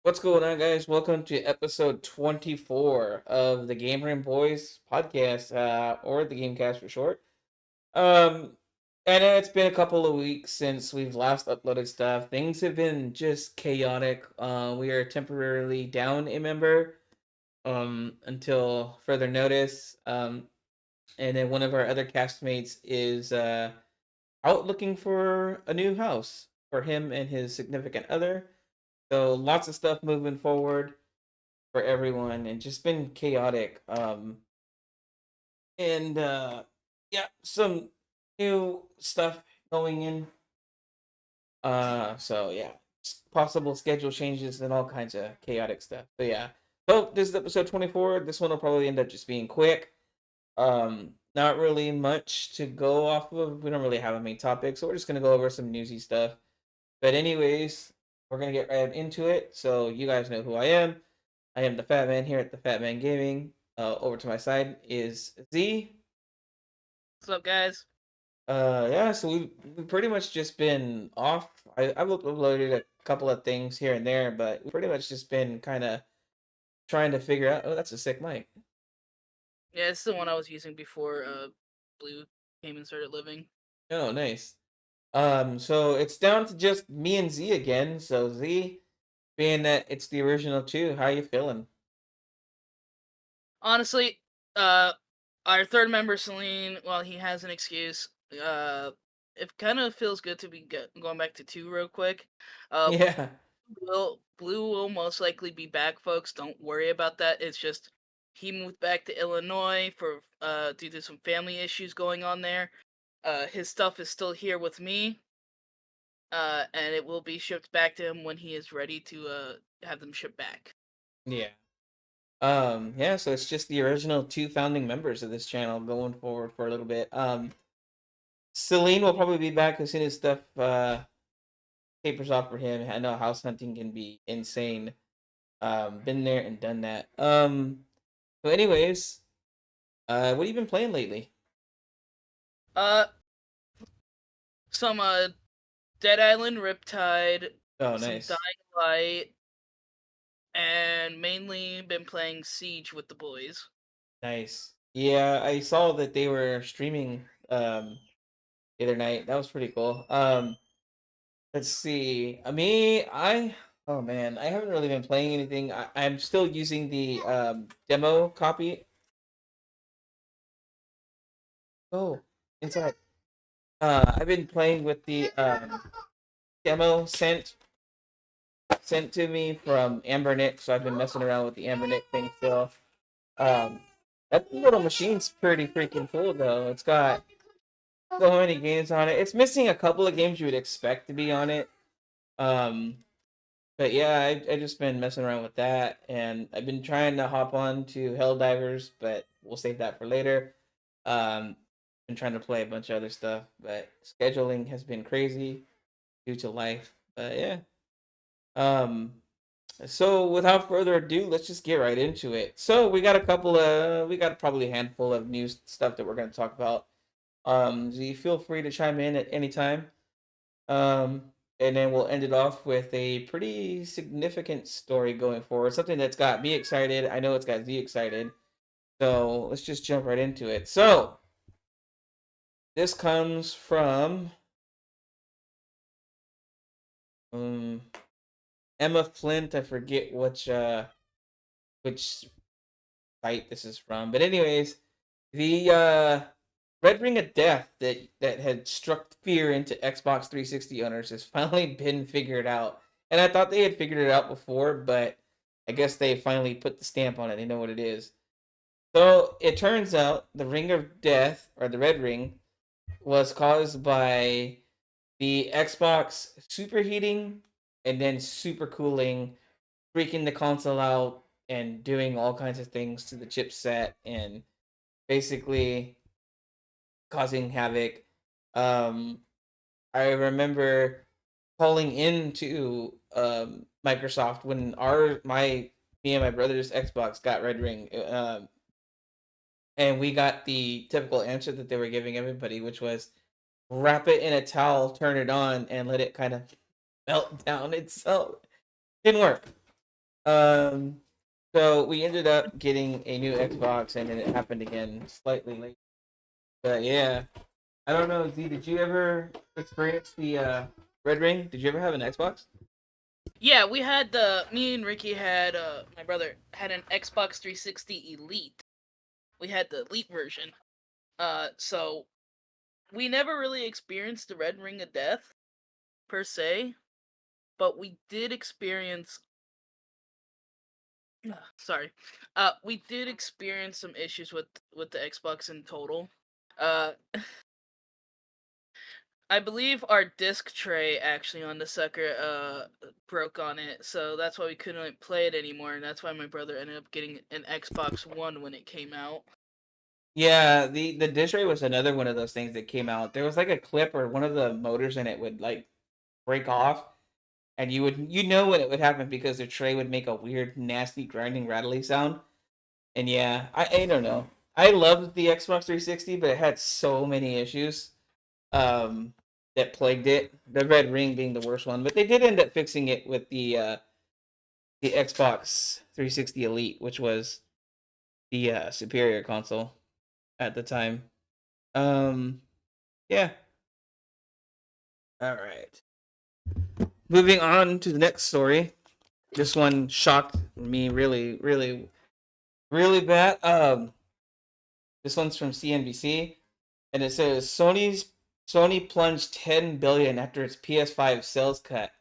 What's going on, guys? Welcome to episode 24 of the Gameroom Boys podcast, or the Gamecast for short. Um, I know it's been a couple of weeks since we've last uploaded stuff. Things have been just chaotic. We are temporarily down a member, until further notice. And then one of our other castmates is out looking for a new house for him and his significant other. So lots of stuff moving forward for everyone and just been chaotic. And Yeah, some new stuff going in. So yeah, possible schedule changes and all kinds of chaotic stuff. So yeah. So this is episode 24. This one will probably end up just being quick. Not really much to go off of. We don't really have a main topic, so we're just gonna go over some newsy stuff. But anyways, we're gonna get right into it. So you guys know who I am. I am the Fat Man here at the Fat Man Gaming. Over to my side is Z. What's up, guys? Yeah, so we've pretty much just been off. I've uploaded a couple of things here and there, but we've pretty much just been kind of trying to figure out. Oh, that's a sick mic. Yeah, it's the one I was using before Blue came and started living. Oh, nice. So it's down to just me and Z again. So Z, being that it's the original two, how you feeling? Honestly, uh, our third member, Celine, while he has an excuse, it kind of feels good to be going back to two real quick. Uh, Yeah, Blue will most likely be back, folks. Don't worry about that. It's just he moved back to Illinois for due to some family issues going on there. His stuff is still here with me, and it will be shipped back to him when he is ready to have them shipped back. yeah. Yeah, so it's just the original two founding members of this channel going forward for a little bit. Celine will probably be back as soon as stuff tapers off for him. I know house hunting can be insane. Been there and done that. So anyways, what have you been playing lately? Uh, some Dead Island, Riptide, Oh, some nice, Dying Light, and mainly been playing Siege with the boys. nice. Yeah, I saw that they were streaming the other night. That was pretty cool. Let's see. I oh man, I haven't really been playing anything. I'm still using the demo copy. Oh, inside. I've been playing with the demo sent to me from Amber Nick, so I've been messing around with the Amber Nick thing still. Um, that little machine's pretty freaking cool though. It's got so many games on it. It's missing a couple of games you would expect to be on it. Um, but yeah, I just been messing around with that, and I've been trying to hop on to Helldivers, but we'll save that for later. Been trying to play a bunch of other stuff, but scheduling has been crazy due to life. But yeah. Um, so without further ado, let's just get right into it. So we got probably a handful of new stuff that we're going to talk about. Z, feel free to chime in at any time. Um, and then we'll end it off with a pretty significant story going forward. Something that's got me excited. I know it's got Z excited. So let's just jump right into it. So this comes from um, Emma Flint. I forget which site this is from, but anyways, the Red Ring of Death that had struck fear into Xbox 360 owners has finally been figured out. And I thought they had figured it out before, but I guess they finally put the stamp on it. They know what it is. So it turns out the Ring of Death, or the Red Ring, was caused by the Xbox superheating and then supercooling, freaking the console out and doing all kinds of things to the chipset and basically causing havoc. Um, I remember calling into Microsoft when our my me and my brother's Xbox got Red Ring, and we got the typical answer that they were giving everybody, which was wrap it in a towel, turn it on, and let it kind of melt down itself. Didn't work. Um, so we ended up getting a new Xbox, and then it happened again slightly late. But yeah, I don't know. Z, did you ever experience the Red Ring? Did you ever have an Xbox? Yeah, we had the me and Ricky had my brother had an Xbox 360 Elite. We had the Elite version. So we never really experienced the Red Ring of Death per se, but we did experience sorry. We did experience some issues with the Xbox in total. Uh I believe our disc tray actually on the sucker broke on it, so that's why we couldn't play it anymore, and that's why my brother ended up getting an Xbox One when it came out. Yeah, the dish tray was another one of those things that came out. There was like a clip or one of the motors in it would like break off, and you know when it would happen because the tray would make a weird, nasty, grinding, rattly sound. And yeah, I don't know. I loved the Xbox 360, but it had so many issues um, that plagued it. The red ring being the worst one, but they did end up fixing it with the Xbox 360 Elite, which was the superior console at the time. Um, yeah. All right. Moving on to the next story. This one shocked me really, really, really bad. This one's from CNBC, and it says Sony plunged 10 billion after its PS5 sales cut,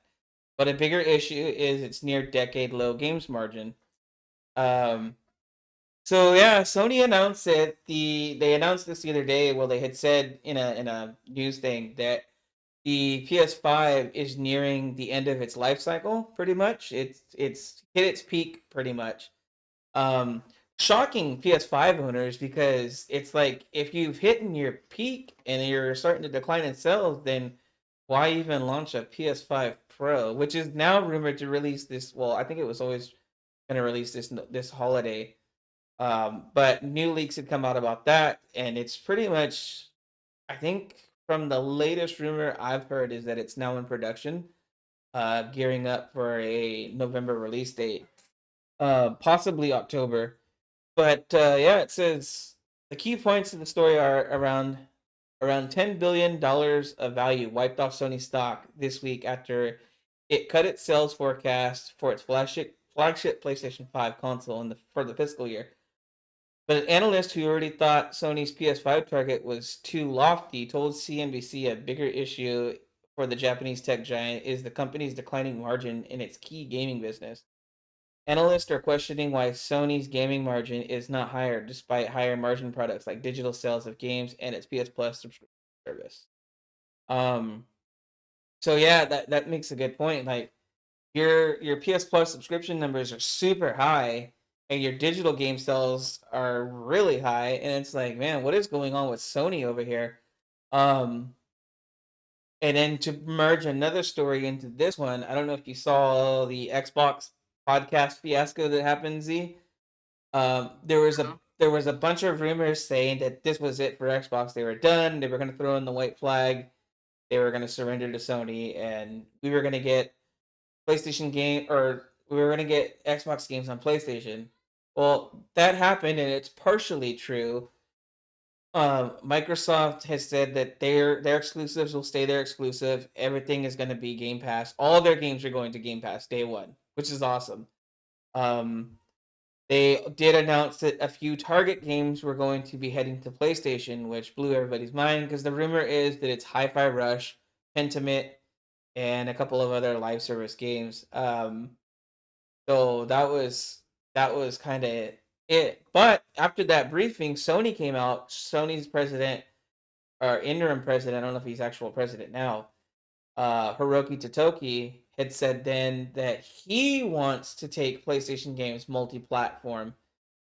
but a bigger issue is its near decade low games margin. Um, so yeah, Sony announced it. They announced this the other day. Well, they had said in a news thing that the PS5 is nearing the end of its life cycle. Pretty much, it's hit its peak. Pretty much. Um, Shocking PS5 owners because it's like if you've hit your peak and you're starting to decline in sales, then why even launch a PS5 Pro, which is now rumored to release this? Well, I think it was always going to release this holiday. But new leaks had come out about that, and it's pretty much, I think, from the latest rumor I've heard is that it's now in production, gearing up for a November release date, possibly October. But yeah, it says the key points of the story are around $10 billion of value wiped off Sony stock this week after it cut its sales forecast for its flagship PlayStation 5 console for the fiscal year. But an analyst who already thought Sony's PS5 target was too lofty told CNBC a bigger issue for the Japanese tech giant is the company's declining margin in its key gaming business. Analysts are questioning why Sony's gaming margin is not higher despite higher margin products like digital sales of games and its PS Plus subscription service. Um, so yeah, that makes a good point. Like your PS Plus subscription numbers are super high, and your digital game sales are really high, and it's like, man, what is going on with Sony over here? Um, and then to merge another story into this one, I don't know if you saw the Xbox podcast fiasco that happened, Z. Uh-huh. There was a bunch of rumors saying that this was it for Xbox. They were done. They were going to throw in the white flag. They were going to surrender to Sony, and we were going to get PlayStation game or we were going to get Xbox games on PlayStation. Well, that happened, and it's partially true. Microsoft has said that their exclusives will stay their exclusive. Everything is going to be Game Pass. All their games are going to Game Pass day one, which is awesome. Um, they did announce that a few Target games were going to be heading to PlayStation, which blew everybody's mind because the rumor is that it's Hi-Fi Rush, Pentiment, and a couple of other live service games. So that was kind of it. But after that briefing, Sony came out. Sony's president or interim president, I don't know if he's actual president now, Hiroki Totoki had said then that he wants to take PlayStation games multi-platform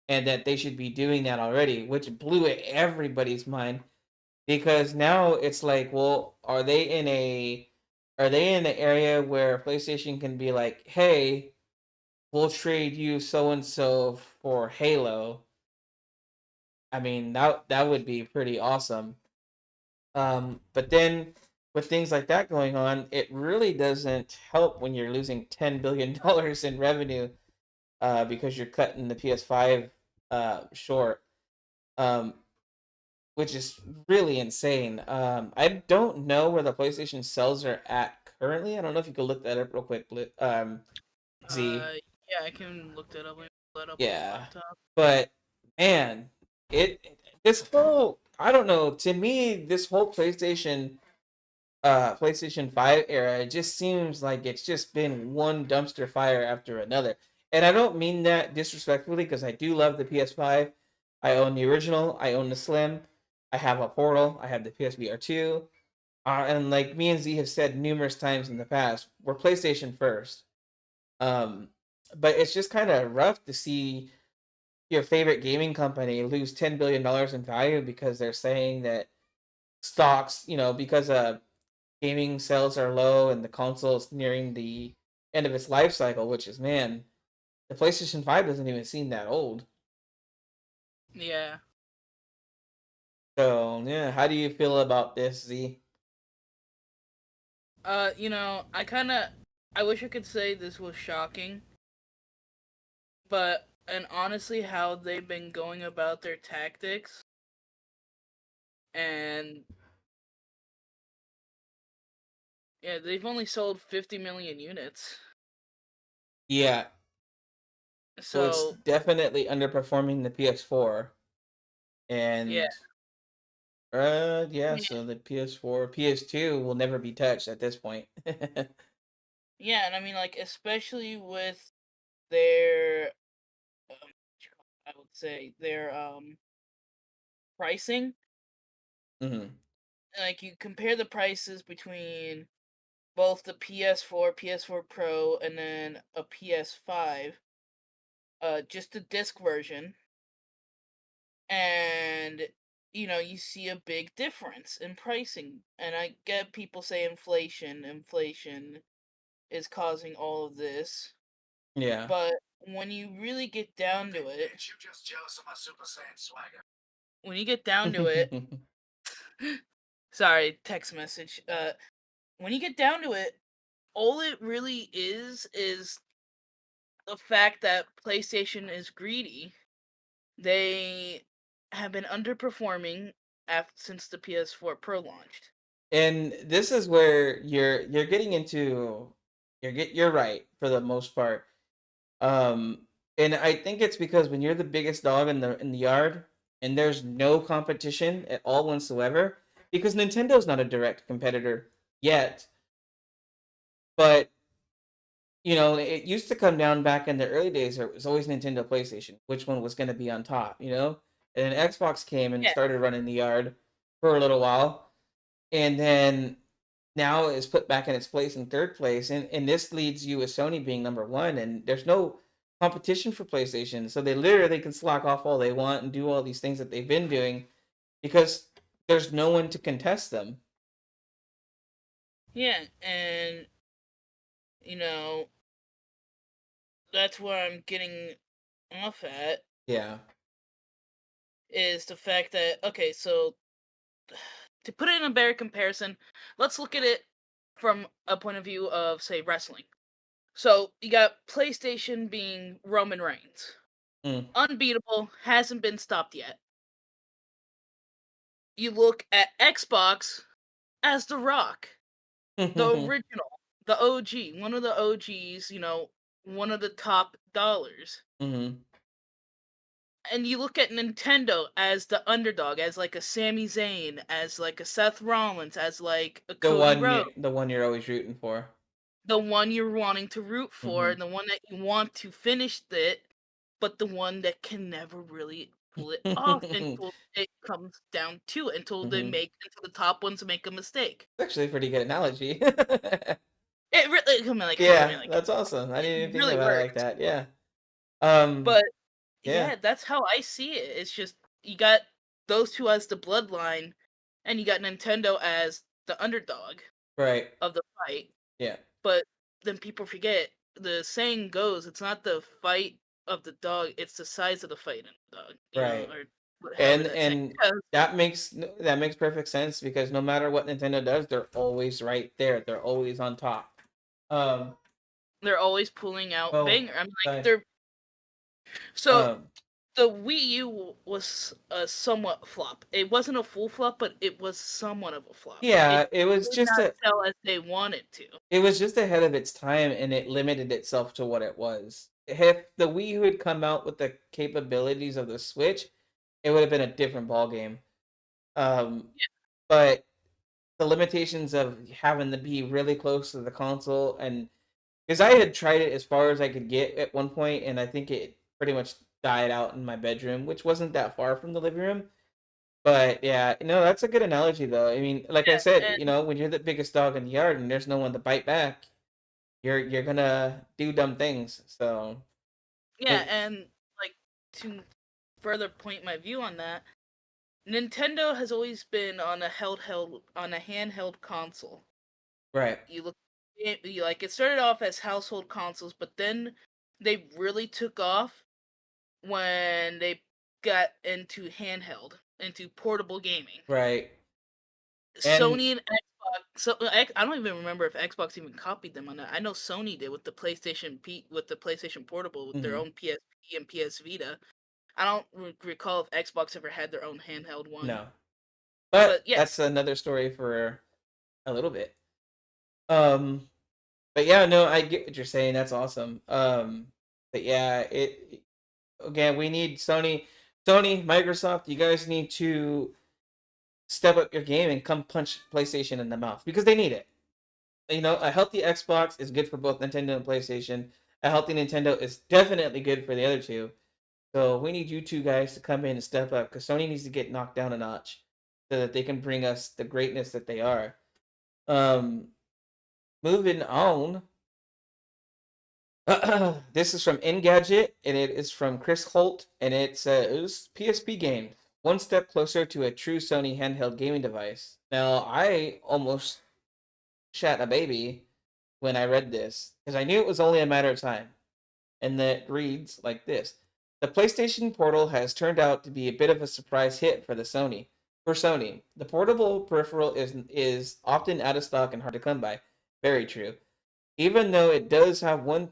and that they should be doing that already, which blew everybody's mind because now it's like, well, are they in an area where PlayStation can be like, hey, we'll trade you so and so for Halo? I mean, that would be pretty awesome. But then with things like that going on, it really doesn't help when you're losing $10 billion in revenue because you're cutting the PS5 short, um, which is really insane. I don't know where the PlayStation sales are at currently. I don't know if you could look that up real quick. Z. Uh, yeah, I can look that up. Let me pull that up on my Yeah, laptop. but man, this whole, I don't know. To me, this whole PlayStation 5 era, it just seems like it's just been one dumpster fire after another. And I don't mean that disrespectfully because I do love the PS5. I own the original, I own the Slim, I have a Portal, I have the PSVR 2. And like me and Z have said numerous times in the past, we're PlayStation first. Um, but it's just kind of rough to see your favorite gaming company lose $10 billion in value because they're saying that stocks, because gaming sales are low and the console is nearing the end of its life cycle, which is, man, the PlayStation 5 doesn't even seem that old. Yeah. So, yeah, how do you feel about this, Z? I wish I could say this was shocking, but and honestly, how they've been going about their tactics, and yeah, they've only sold 50 million units. Yeah, so it's So definitely underperforming the PS4. yeah, And, yeah, yeah, so the PS4, PS2 will never be touched at this point. yeah, and I mean, like, especially with their, I would say their pricing. hmm Like, you compare the prices between both the PS4, PS4 Pro, and then a PS5, just the disc version, and you see a big difference in pricing. And I get people say inflation is causing all of this, Yeah. but when you really get down to it, when you get down to it, sorry, text message. When you get down to it, all it really is the fact that PlayStation is greedy. They have been underperforming since the PS4 Pro launched. And this is where you're getting into, you're right for the most part. And I think it's because when you're the biggest dog in the yard and there's no competition at all whatsoever, because Nintendo's not a direct competitor yet, but it used to come down back in the early days. It was always Nintendo, PlayStation, which one was going to be on top. And then Xbox came and Yeah, started running the yard for a little while, and then now is put back in its place in third place, and this leads you with Sony being number one, and there's no competition for PlayStation, so they literally can slack off all they want and do all these things that they've been doing because there's no one to contest them. yeah, and you know that's where I'm getting off at Yeah. is the fact that okay, so to put it in a better comparison, let's look at it from a point of view of say wrestling. So you got PlayStation being Roman Reigns, Mm. unbeatable, hasn't been stopped yet. You look at Xbox as The Rock, the original, the OG, one of the OGs, one of the top dollars. hmm And you look at Nintendo as the underdog, as like a Sami Zayn, as like a Seth Rollins, as like a the Cody one Rhodes, you the one you're always rooting for. the one you're wanting to root for, hmm the one that you want to finish it, but the one that can never really pull it off hmm until it comes down to it, until the top ones make a mistake. Actually, a pretty good analogy. It really, I mean, Yeah, like, that's awesome. I it didn't even think really about it like works. that. Yeah. Um. But Yeah. yeah, that's how I see it. It's just you got those two as the bloodline, and you got Nintendo as the underdog Right. of the fight. Yeah. But then people forget the saying goes, it's not the fight of the dog, it's the size of the fight in the dog, Right. or however And that saying and goes. that makes perfect sense because no matter what Nintendo does, they're always right there. They're always on top. Um. They're always pulling out Well. banger. I mean, like Good. they're So Um, the Wii U was a somewhat flop. It wasn't a full flop, but it was somewhat of a flop. yeah, It did not sell as they wanted to. it was just ahead of its time, and it limited itself to what it was. If the Wii U had come out with the capabilities of the Switch, it would have been a different ballgame. Um, but the limitations of having to be really close to the console, and because I had tried it as far as I could get at one point, and I think it pretty much died out in my bedroom, which wasn't that far from the living room. But yeah, no, that's a good analogy though. I mean, like I said, And when you're the biggest dog in the yard and there's no one to bite back, you're gonna do dumb things. So yeah, it, and like to further point my view on that, Nintendo has always been on a handheld console. right, You look like it started off as household consoles, but then they really took off when they got into handheld, into portable gaming. right, and Sony and Xbox. So I don't even remember if Xbox even copied them on that. I know Sony did with the PlayStation Portable with their mhm, own PSP and PS Vita. I don't recall if Xbox ever had their own handheld one. no, but But yes, that's another story for a little bit. Um, but yeah, no, I get what you're saying. That's awesome. But yeah, it again, we need Sony, Microsoft. You guys need to step up your game and come punch PlayStation in the mouth because they need it. A healthy Xbox is good for both Nintendo and PlayStation. A healthy Nintendo is definitely good for the other two. So we need you two guys to come in and step up because Sony needs to get knocked down a notch so that they can bring us the greatness that they are. Um, moving on. This is from Engadget and it is from Chris Holt and it says PSP game one step closer to a true Sony handheld gaming device. Now I almost shat a baby when I read this because I knew it was only a matter of time. And that reads like this: the PlayStation Portal has turned out to be a bit of a surprise hit for Sony. For Sony, the portable peripheral is often out of stock and hard to come by. Very true. Even though it does have one,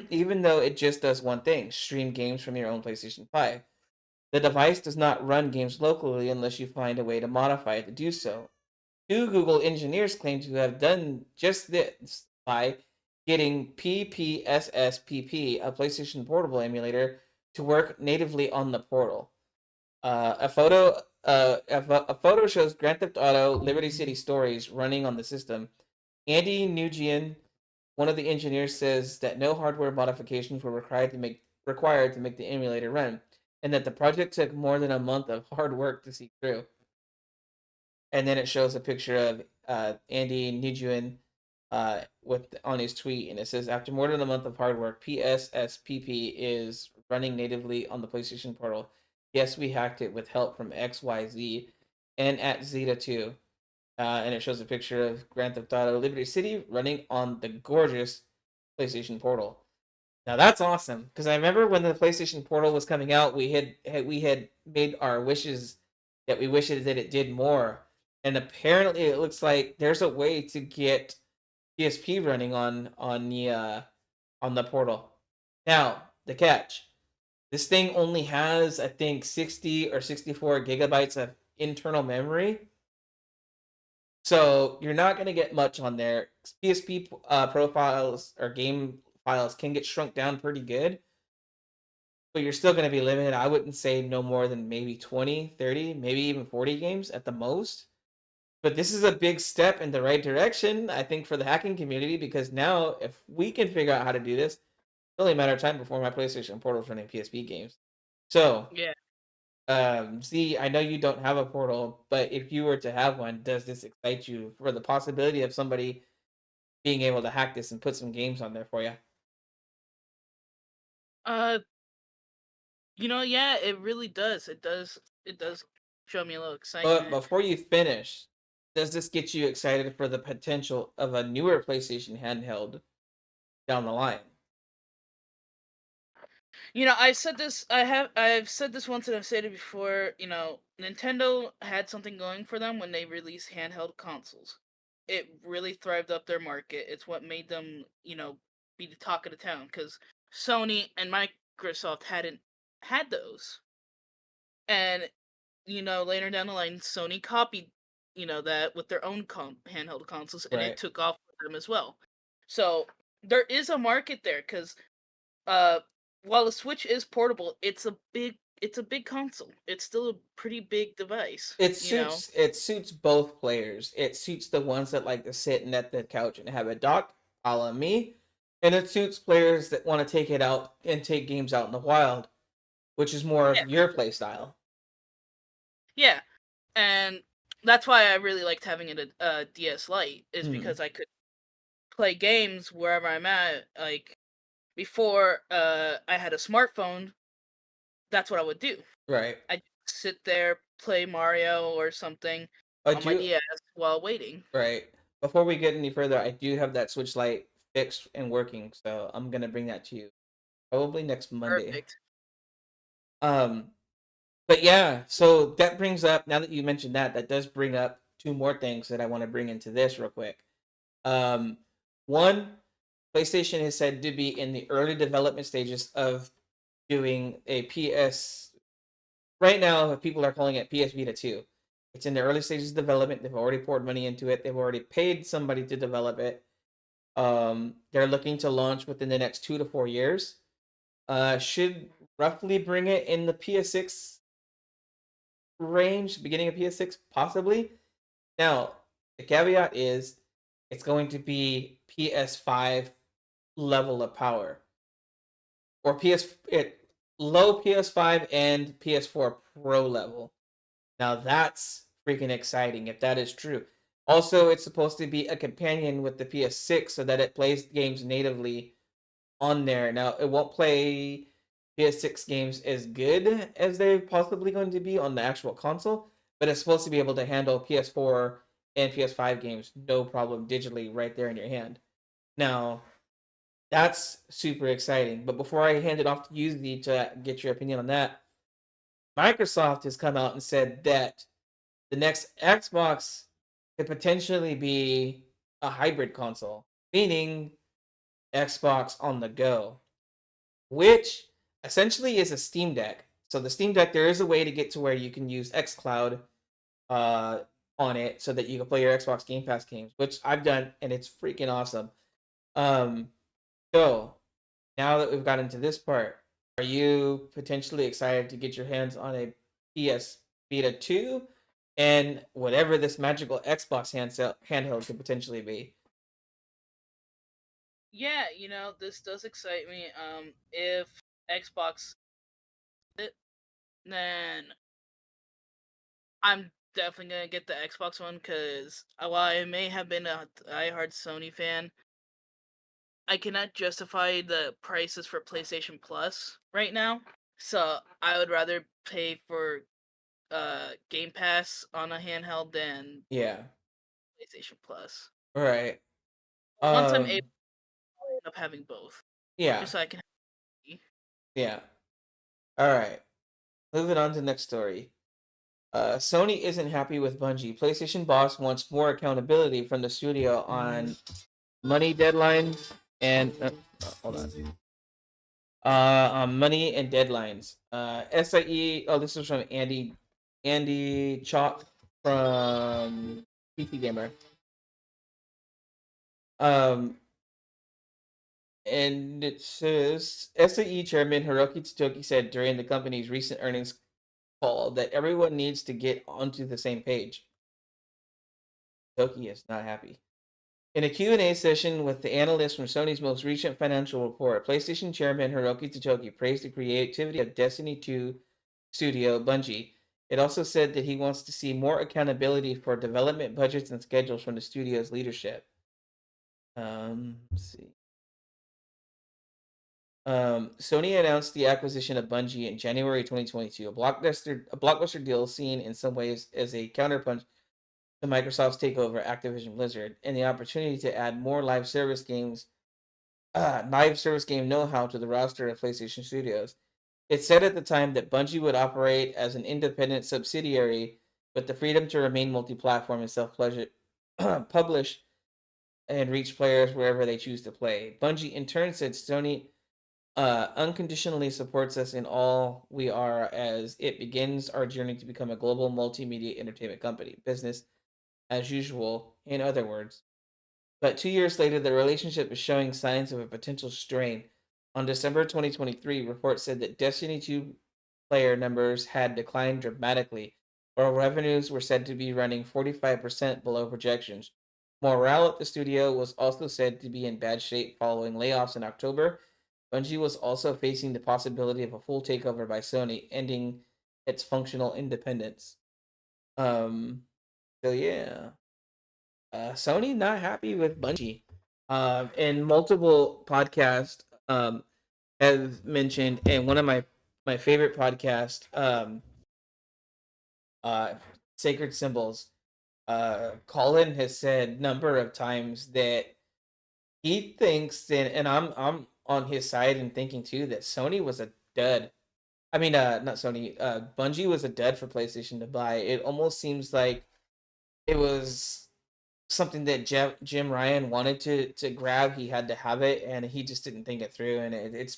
even though it just does one thing: stream games from your own PlayStation 5. The device does not run games locally unless you find a way to modify it to do so. Two Google engineers claim to have done just this by getting PPSSPP, a PlayStation Portable emulator, to work natively on the portal. A photo shows Grand Theft Auto Liberty City Stories running on the system. Andy Nguyen, one of the engineers, says that no hardware modifications were required to make the emulator run, and that the project took more than a month of hard work to see through. And then it shows a picture of Andy Nguyen with on his tweet, and it says, "After more than a month of hard work, PSSPP is running natively on the PlayStation Portal. Yes, we hacked it with help from XYZ and at Zeta 2." And it shows a picture of Grand Theft Auto Liberty City running on the gorgeous PlayStation Portal. Now that's awesome because I remember when the PlayStation Portal was coming out, we had made our wishes that we wished that it did more, and apparently it looks like there's a way to get PSP running on the Portal. Now the catch: this thing only has I think 60 or 64 gigabytes of internal memory, so you're not gonna get much on there. PSP profiles or game files can get shrunk down pretty good, but you're still going to be limited. I wouldn't say no more than maybe 20, 30, maybe even 40 games at the most. But this is a big step in the right direction, I think, for the hacking community because now, if we can figure out how to do this, it's only a matter of time before my PlayStation Portal's running PSP games. So, yeah. Z, I know you don't have a portal, but if you were to have one, does this excite you for the possibility of somebody being able to hack this and put some games on there for you? Uh, yeah, it really does. It does show me a little But excitement. before you finish, does this get you excited for the potential of a newer PlayStation handheld down the line? I've said this once and I've said it before. Nintendo had something going for them when they released handheld consoles. It really thrived up their market. It's what made them, be the talk of the town. Because Sony and Microsoft hadn't had those. And later down the line, Sony copied, that with their own handheld consoles, and it Right. took off for them as well. So there is a market there because uh, while the Switch is portable, it's a big console. It's still a pretty big device. It suits both players. It suits the ones that like to sit and at the couch and have it docked, a la me, and it suits players that want to take it out and take games out in the wild, which is more Yeah, of your play style. yeah, and that's why I really liked having it a DS Lite is Hmm. because I could play games wherever I'm at. Like before, I had a smartphone. That's what I would do. Right. I'd sit there, play Mario or something I on my do. DS while waiting. Right. Before we get any further, I do have that Switch Lite fixed and working, so I'm gonna bring that to you probably next Monday. Perfect. Um, but yeah, so that brings up, now that you mentioned that, that does bring up two more things that I want to bring into this real quick. Um, One, PlayStation is said to be in the early development stages of doing a PS. Right now, people are calling it PS Vita 2. It's in the early stages of development. They've already poured money into it. They've already paid somebody to develop it. They're looking to launch within the next 2 to 4 years. Should roughly bring it in the PS6 range, beginning of PS6, possibly. Now, the caveat is it's going to be PS5 level of power, or low PS5 and PS4 Pro level. Now that's freaking exciting if that is true. Also, it's supposed to be a companion with the PS6 so that it plays games natively on there. Now, it won't play PS6 games as good as they're possibly going to be on the actual console, but it's supposed to be able to handle PS4 and PS5 games no problem digitally right there in your hand. Now, that's super exciting. But before I hand it off to you, Z, to get your opinion on that, Microsoft has come out and said that the next Xbox could potentially be a hybrid console, meaning Xbox on the go, which essentially is a Steam Deck. So the Steam Deck, there is a way to get to where you can use XCloud uh, on it so that you can play your Xbox Game Pass games, which I've done, and it's freaking awesome. Um, so now that we've got into this part, are you potentially excited to get your hands on a PS Vita 2 and whatever this magical Xbox handheld could potentially be? Yeah, this does excite me. If Xbox it, then I'm definitely gonna get the Xbox one because while I may have been a diehard Sony fan, I cannot justify the prices for PlayStation Plus right now. So I would rather pay for Game Pass on a handheld than Yeah. PlayStation Plus. All right. Once I'm able, Um. I'll end up having both, Yeah. just so I can. Yeah. All right. Moving on to the next story. Sony isn't happy with Bungie. PlayStation boss wants more accountability from the studio on money deadlines and hold on money and deadlines. SIE. Oh, this is from Andy Chalk from PC Gamer. Um, and it says SAE chairman Hiroki Tsutoki said during the company's recent earnings call that everyone needs to get onto the same page. Toki is not happy. In a Q&A session with the analyst from Sony's most recent financial report, PlayStation chairman Hiroki Tsutoki praised the creativity of Destiny 2 studio Bungie. It also said that he wants to see more accountability for development budgets and schedules from the studio's leadership. Let's see. Sony announced the acquisition of Bungie in January 2022, a blockbuster deal seen in some ways as a counterpunch to Microsoft's takeover of Activision Blizzard, and the opportunity to add more live service game know-how to the roster of PlayStation Studios. It said at the time that Bungie would operate as an independent subsidiary with the freedom to remain multi-platform and self-publish and reach players wherever they choose to play. Bungie in turn said Sony unconditionally supports us in all we are as it begins our journey to become a global multimedia entertainment company. Business as usual, in other words. But 2 years later, the relationship is showing signs of a potential strain. On December 2023, reports said that Destiny 2 player numbers had declined dramatically, while revenues were said to be running 45% below projections. Morale at the studio was also said to be in bad shape following layoffs in October. Bungie was also facing the possibility of a full takeover by Sony, ending its functional independence. Um, so yeah, Sony not happy with Bungie. And multiple podcasts have mentioned, and one of my favorite podcasts, uh, Sacred Symbols. Colin has said number of times that he thinks, and I'm on his side and thinking too that Sony was a dud. I mean, not Sony. Bungie was a dud for PlayStation to buy. It almost seems like it was something that Jim Ryan wanted to grab. He had to have it, and he just didn't think it through. And it's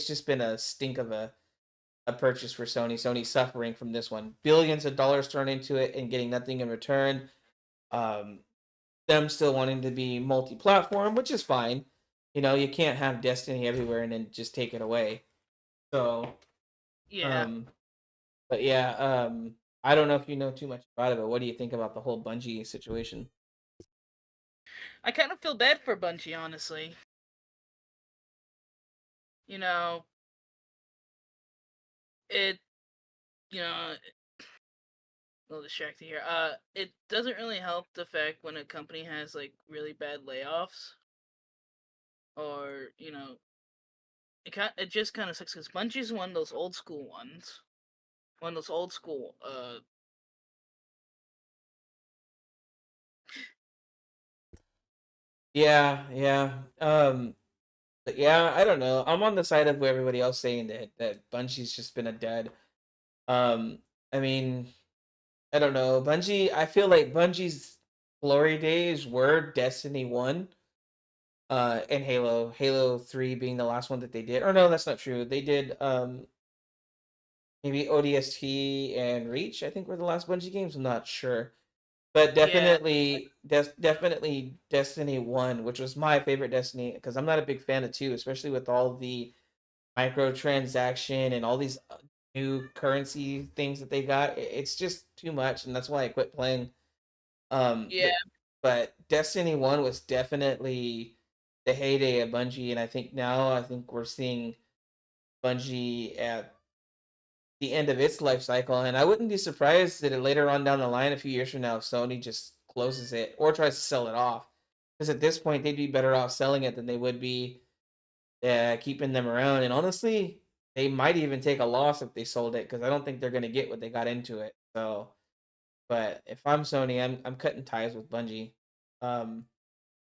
just been a stink of a purchase for Sony. Sony suffering from this one. Billions of dollars thrown into it and getting nothing in return. Um, them still wanting to be multi-platform, which is fine. You know, you can't have Destiny everywhere and then just take it away. So, Yeah. um, but yeah, I don't know if you know too much about it, but what do you think about the whole Bungie situation? I kind of feel bad for Bungie, honestly. You know, it, you know, a little distracted here. It doesn't really help the fact when a company has like really bad layoffs, or it just kind of sucks because Bungie's one of those old school ones, one of those old school. Yeah, yeah. But yeah, I don't know. I'm on the side of everybody else saying that Bungie's just been a dud. Um, I mean, I don't know. Bungie, I feel like Bungie's glory days were Destiny 1, and Halo 3 being the last one that they did. Or no, that's not true. They did maybe ODST and Reach, I think were the last Bungie games. I'm not sure. But Yeah, definitely Destiny 1, which was my favorite Destiny because I'm not a big fan of 2, especially with all the microtransaction and all these new currency things that they got. It's just too much, and that's why I quit playing. Um, yeah, but but Destiny 1 was definitely the heyday of Bungie, and I think we're seeing Bungie at the end of its life cycle, and I wouldn't be surprised that it later on down the line, a few years from now, Sony just closes it or tries to sell it off. Because at this point, they'd be better off selling it than they would be keeping them around. And honestly, they might even take a loss if they sold it because I don't think they're going to get what they got into it. So, but if I'm Sony, I'm cutting ties with Bungie, um,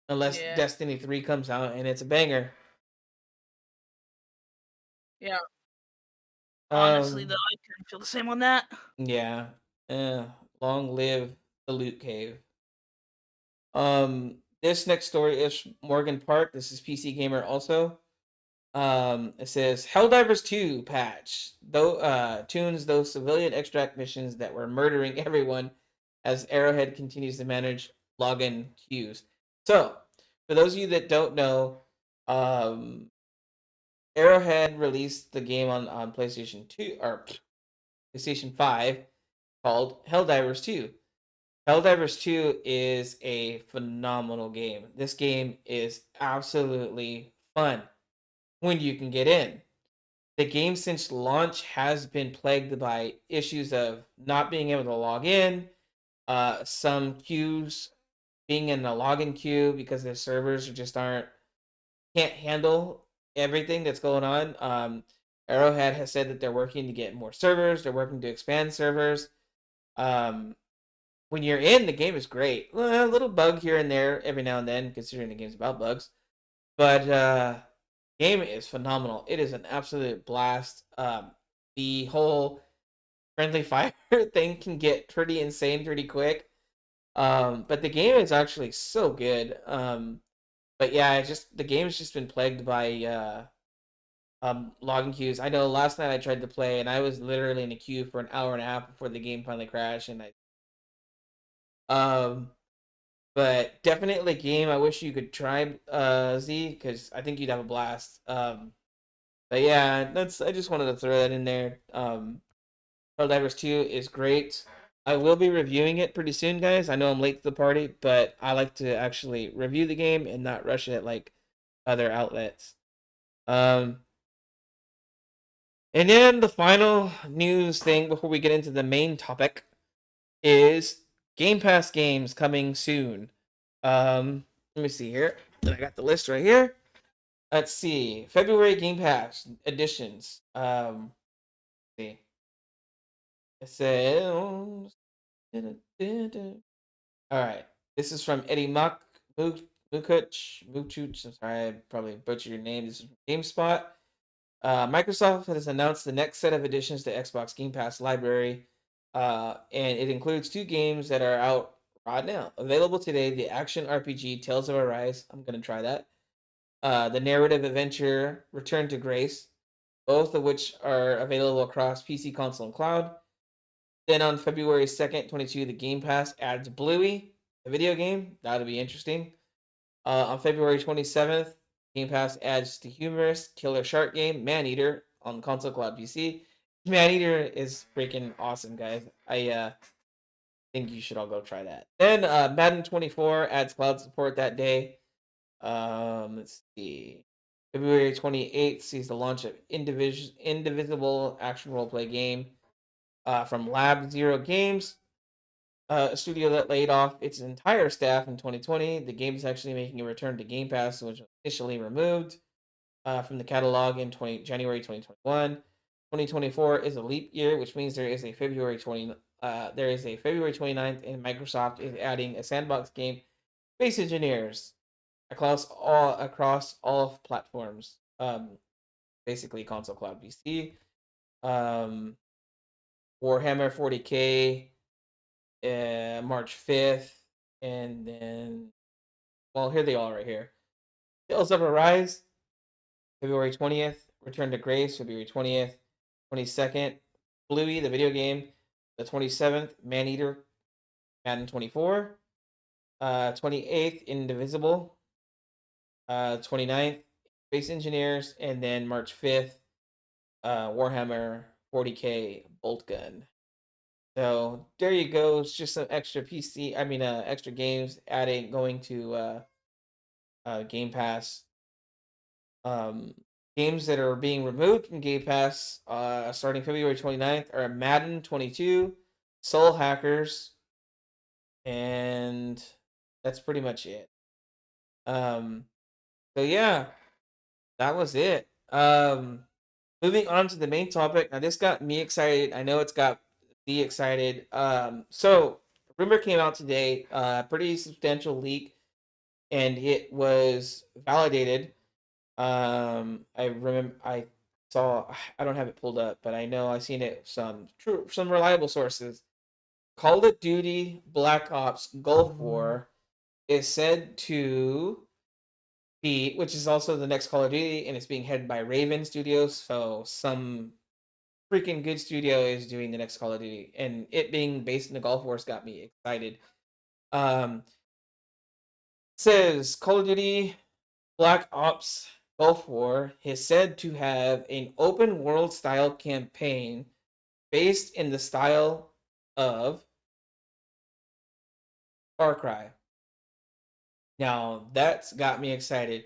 unless yeah, Destiny 3 comes out and it's a banger. yeah. Honestly, though, Um, I kind of feel the same on that. yeah, long live the loot cave. This next story is Morgan Park. This is PC Gamer also. It says Helldivers 2 patch though tunes those civilian extract missions that were murdering everyone as Arrowhead continues to manage login queues. So, for those of you that don't know, um, Arrowhead released the game on PlayStation 2 or PlayStation 5 called Helldivers 2. Helldivers 2 is a phenomenal game. This game is absolutely fun when you can get in. The game since launch has been plagued by issues of not being able to log in, some queues being in the login queue because the servers just aren't can't handle everything that's going on. Arrowhead has said that they're working to get more servers. They're working to expand servers. Um, when you're in, the game is great. A little bug here and there every now and then, considering the game's about bugs. But game is phenomenal. It is an absolute blast. The whole friendly fire thing can get pretty insane pretty quick. But the game is actually so good. But yeah, the game's just been plagued by logging queues. I know last night I tried to play and I was literally in a queue for an hour and a half before the game finally crashed. And um, but definitely a game I wish you could try, Z, because I think you'd have a blast. But yeah, I just wanted to throw that in there. Helldivers 2 is great. I will be reviewing it pretty soon, guys. I know I'm late to the party, but I like to actually review the game and not rush it like other outlets. Um, and then the final news thing before we get into the main topic is Game Pass games coming soon. Let me see here. I got the list right here. Let's see. February Game Pass editions. Let's see. It says. All right. This is from Eddie Mukuch. I'm sorry, I probably butchered your name. This is from GameSpot. Microsoft has announced the next set of additions to Xbox Game Pass library, and it includes 2 games that are out right now. Available today, the action RPG Tales of Arise. I'm going to try that. The narrative adventure Return to Grace, both of which are available across PC, console, and cloud. Then on February 2nd, 22, the Game Pass adds Bluey, a video game. That'll be interesting. On February 27th, Game Pass adds the humorous Killer Shark game, Maneater, on console, cloud, PC. Maneater is freaking awesome, guys. I think you should all go try that. Then Madden 24 adds cloud support that day. Let's see. February 28th sees the launch of Indivisible action roleplay game from Lab Zero Games, a studio that laid off its entire staff in 2020. The game is actually making a return to Game Pass, which was initially removed from the catalog in January 2021. 2024 is a leap year, which means there is a February 29th, and Microsoft is adding a sandbox game, Space Engineers, across all platforms. Basically console, cloud, PC. Um, Warhammer 40K, March 5th, and then well, here they all right here. Tales of Arise, February 20th. Return to Grace, February 20th. 22nd, Bluey, the video game. The 27th, Maneater, Madden 24. 28th, Indivisible. 29th, Space Engineers, and then March 5th, Warhammer 40K Bolt Gun. So there you go. It's just some extra extra games going to Game Pass. Um, Games that are being removed from Game Pass starting February 29th are Madden 22, Soul Hackers, and that's pretty much it. Um, so yeah, that was it. Moving on to the main topic. Now this got me excited. I know it's got me excited. So rumor came out today, pretty substantial leak, and it was validated. I remember I saw. I don't have it pulled up, but I know I seen it some reliable sources. Call of Duty Black Ops Gulf War is said to be, which is also the next Call of Duty, and it's being headed by Raven Studios. So some freaking good studio is doing the next Call of Duty, and it being based in the Gulf Wars got me excited. Um, Says Call of Duty Black Ops Gulf War is said to have an open world style campaign based in the style of Far Cry. Now that's got me excited.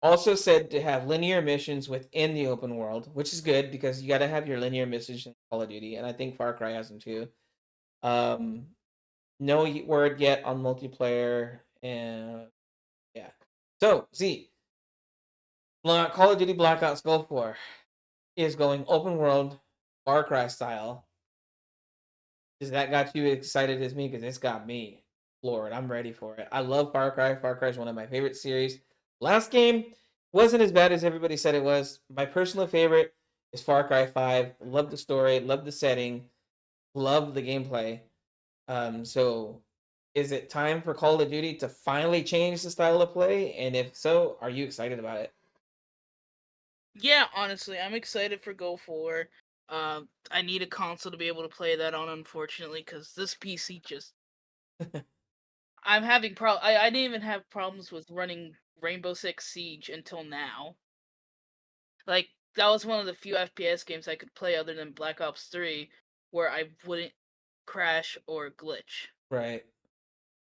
Also said to have linear missions within the open world, which is good because you got to have your linear missions in Call of Duty, and I think Far Cry has them too. Um, no word yet on multiplayer, and yeah. So Z, Call of Duty Black Ops Gulf War is going open world, Far Cry style. Does that got you excited as me? Because it's got me floored. I'm ready for it. I love Far Cry. Far Cry is one of my favorite series. Last game wasn't as bad as everybody said it was. My personal favorite is Far Cry 5. Love the story, love the setting, love the gameplay. So is it time for Call of Duty to finally change the style of play? And if so, are you excited about it? Yeah, honestly, I'm excited for Go 4. I need a console to be able to play that on, unfortunately, because this PC just I'm having I didn't even have problems with running Rainbow Six Siege until now. Like that was one of the few FPS games I could play other than Black Ops 3 where I wouldn't crash or glitch. Right.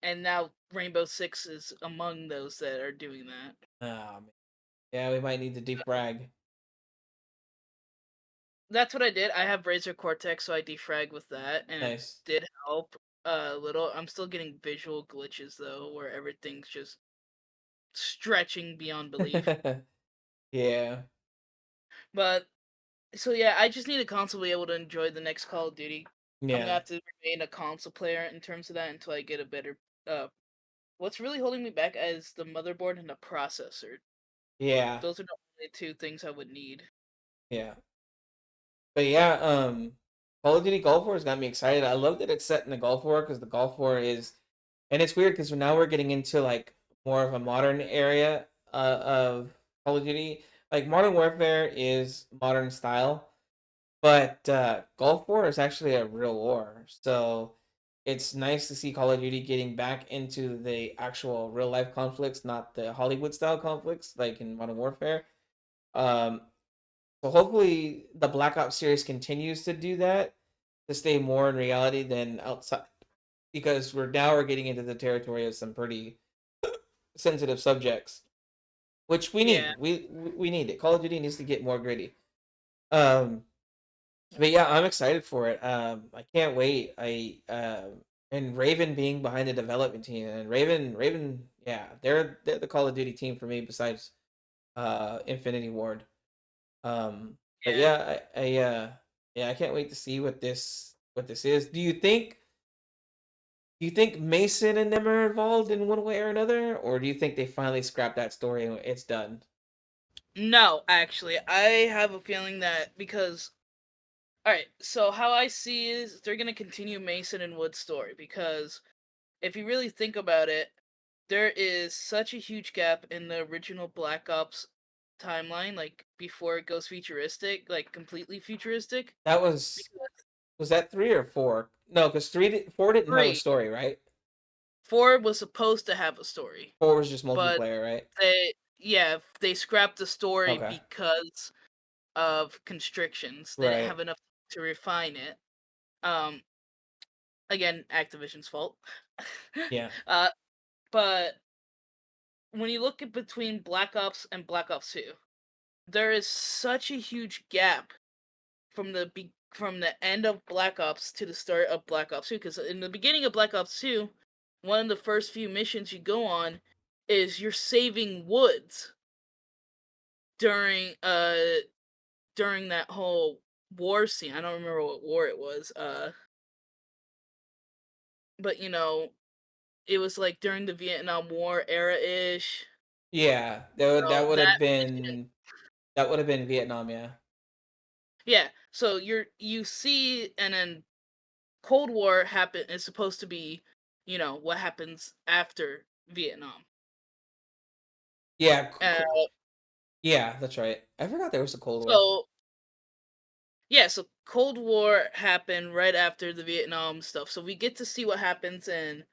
And now Rainbow Six is among those that are doing that. Oh, man. Yeah, we might need to defrag. That's what I did. I have Razor Cortex, so I defrag with that, and it Nice. did help a little. I'm still getting visual glitches though, where everything's just stretching beyond belief. Yeah. But so yeah, I just need a console to be able to enjoy the next Call of Duty. I'm gonna Yeah. have to remain a console player in terms of that until I get a better. What's really holding me back is the motherboard and the processor. Yeah. Those are the only two things I would need. Yeah. But yeah, Call of Duty Gulf War has got me excited. I love that it's set in the Gulf War because the Gulf War is, and it's weird because now we're getting into like more of a modern area of Call of Duty. Like Modern Warfare is modern style, but Gulf War is actually a real war. So it's nice to see Call of Duty getting back into the actual real life conflicts, not the Hollywood style conflicts like in Modern Warfare. Um, so hopefully the Black Ops series continues to do that to stay more in reality than outside because we're getting into the territory of some pretty sensitive subjects, which we Yeah, need. We need it. Call of Duty needs to get more gritty. Um, but yeah, I'm excited for it. I can't wait. And Raven being behind the development team and Raven, yeah, they're the Call of Duty team for me besides Infinity Ward. But yeah. yeah, yeah, I can't wait to see what this is. Do you think Mason and them are involved in one way or another, or do you think they finally scrapped that story and it's done? No, actually, I have a feeling that because all right, so how I see is they're gonna continue Mason and Wood's story because if you really think about it, there is such a huge gap in the original Black Ops timeline, like before it goes futuristic, like completely futuristic. That Because was that 3 or 4? No, because 4 didn't have a three, story, right? 4 was supposed to have a story, 4 was just but multiplayer, right? they scrapped the story Okay. because of constrictions. They didn't Right. have enough to refine it. Um, again, Activision's fault. Yeah. uh, but when you look at between Black Ops and Black Ops 2, there is such a huge gap from the end of Black Ops to the start of Black Ops 2 because in the beginning of Black Ops 2, one of the first few missions you go on is you're saving Woods during during that whole war scene. I don't remember what war it was. But it was like during the Vietnam War era ish. Yeah. So that mission, That would have been Vietnam, yeah. yeah. So you see, and then Cold War happen is supposed to be, what happens after Vietnam. Yeah, Uh, yeah, that's right. I forgot there was a Cold War. so yeah, so Cold War happened right after the Vietnam stuff. So we get to see what happens and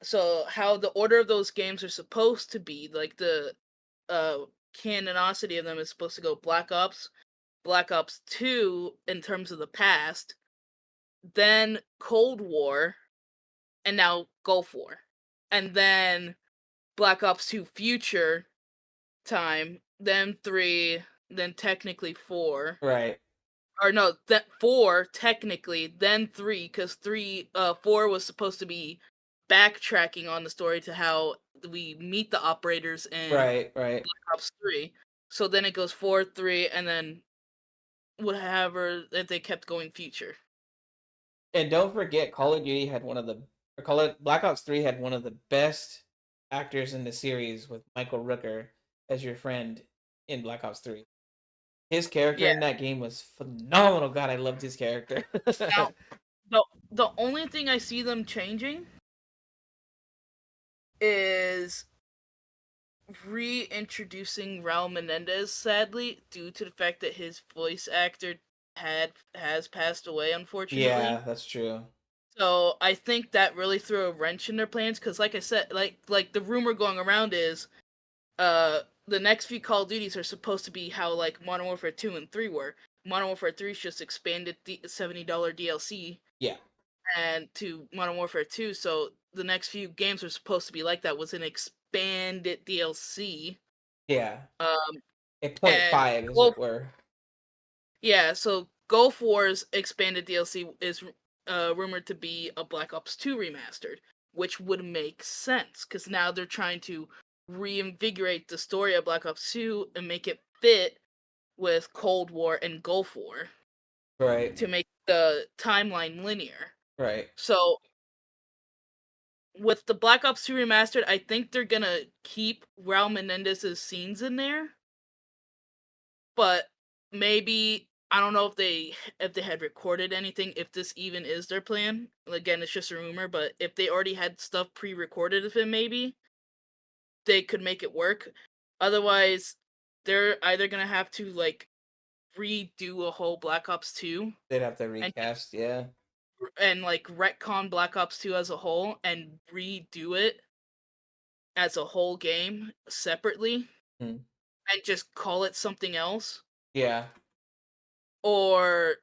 so how the order of those games are supposed to be, like the uh canonicity of them is supposed to go Black Ops 2 in terms of the past, then Cold War, and now Gulf War. And then Black Ops 2 Future time, then 3, then technically 4. Right. Or no, that 4 technically, then 3 cuz 4 was supposed to be backtracking on the story to how we meet the operators in Right, right. Black Ops 3. So then it goes 4, 3, and then whatever that they kept going future. And don't forget, Call of Duty had one of the or Call it Black Ops 3 had one of the best actors in the series with Michael Rooker as your friend in Black Ops 3. His character Yeah. in that game was phenomenal. God, I loved his character. Now, the only thing I see them changing is reintroducing Raul Menendez, sadly, due to the fact that his voice actor has passed away, Yeah, unfortunately. that's true. So I think that really threw a wrench in their plans because, like I said, like the rumor going around is, the next few Call of Duties are supposed to be how like Modern Warfare 2 and 3 were. Modern Warfare 3 is just expanded the $70 DLC Yeah, and to Modern Warfare 2, so the next few games were supposed to be like that was an expanded DLC. yeah. Um A point and five, as Gulf it were. yeah, so Gulf War's expanded DLC is rumored to be a Black Ops 2 remastered, which would make sense cuz now they're trying to reinvigorate the story of Black Ops 2 and make it fit with Cold War and Gulf War Right, to make the timeline linear. right. So with the Black Ops 2 remastered, I think they're gonna keep Raul Menendez's scenes in there, but maybe I don't know if they had recorded anything, if this even is their plan. Again, it's just a rumor, but if they already had stuff pre-recorded of him, maybe they could make it work. Otherwise, they're either gonna have to like redo a whole Black Ops 2 They'd have to and just recast. Yeah. like retcon Black Ops 2 as a whole and redo it as a whole game separately Hmm. and just call it something else, Yeah. or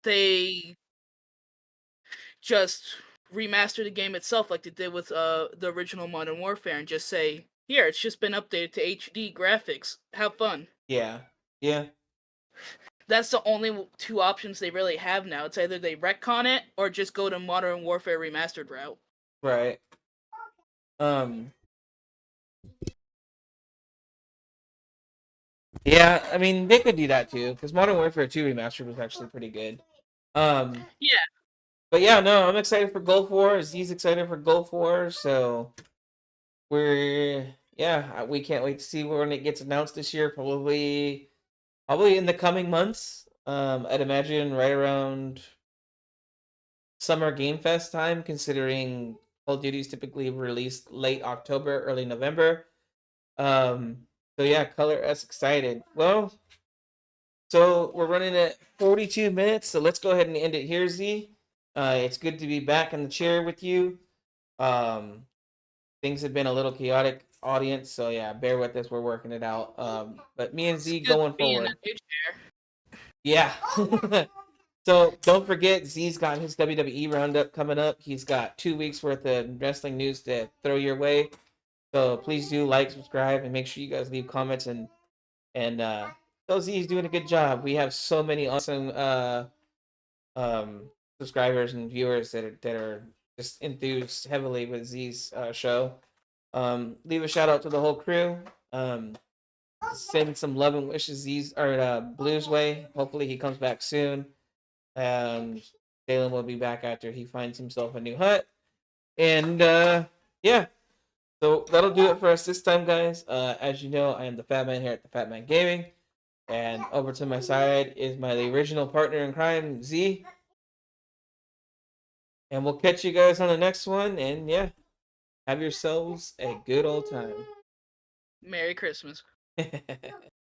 they just remaster the game itself like they did with the original Modern Warfare and just say, "Here, it's just been updated to HD graphics. Have fun." Yeah. Yeah. That's the only two options they really have now. It's either they retcon it or just go to Modern Warfare remastered route. Right. Um. Yeah. I mean, they could do that too, because Modern Warfare 2 remastered was actually pretty good. Um. Yeah, But yeah, no, I'm excited for Gulf War. He's excited for Gulf War, so we can't wait to see when it gets announced this year. Probably in the coming months. I'd imagine right around Summer Game Fest time, considering Call of Duty is typically released late October, early November. Um, so yeah, color us excited. Well, so we're running at 42 minutes, so let's go ahead and end it here, Z. It's good to be back in the chair with you. Um, Things have been a little chaotic, audience, so yeah, bear with us. We're working it out. But me and it's Z good to going be in a forward. new chair. Yeah. So don't forget, Z's got his WWE roundup coming up. He's got 2 weeks worth of wrestling news to throw your way. So please do like, subscribe, and make sure you guys leave comments and so Z's doing a good job. We have so many awesome um subscribers and viewers that are just enthused heavily with Z's show. Leave a shout out to the whole crew. Send some love and wishes Z's or Blues way. Hopefully he comes back soon. Um, Jalen will be back after he finds himself a new hut. And yeah, so that'll do it for us this time, guys. As you know, I am the Fat Man here at the Fat Man Gaming. And over to my side is my original partner in crime, Z. And we'll catch you guys on the next one. And yeah, have yourselves a good old time. Merry Christmas.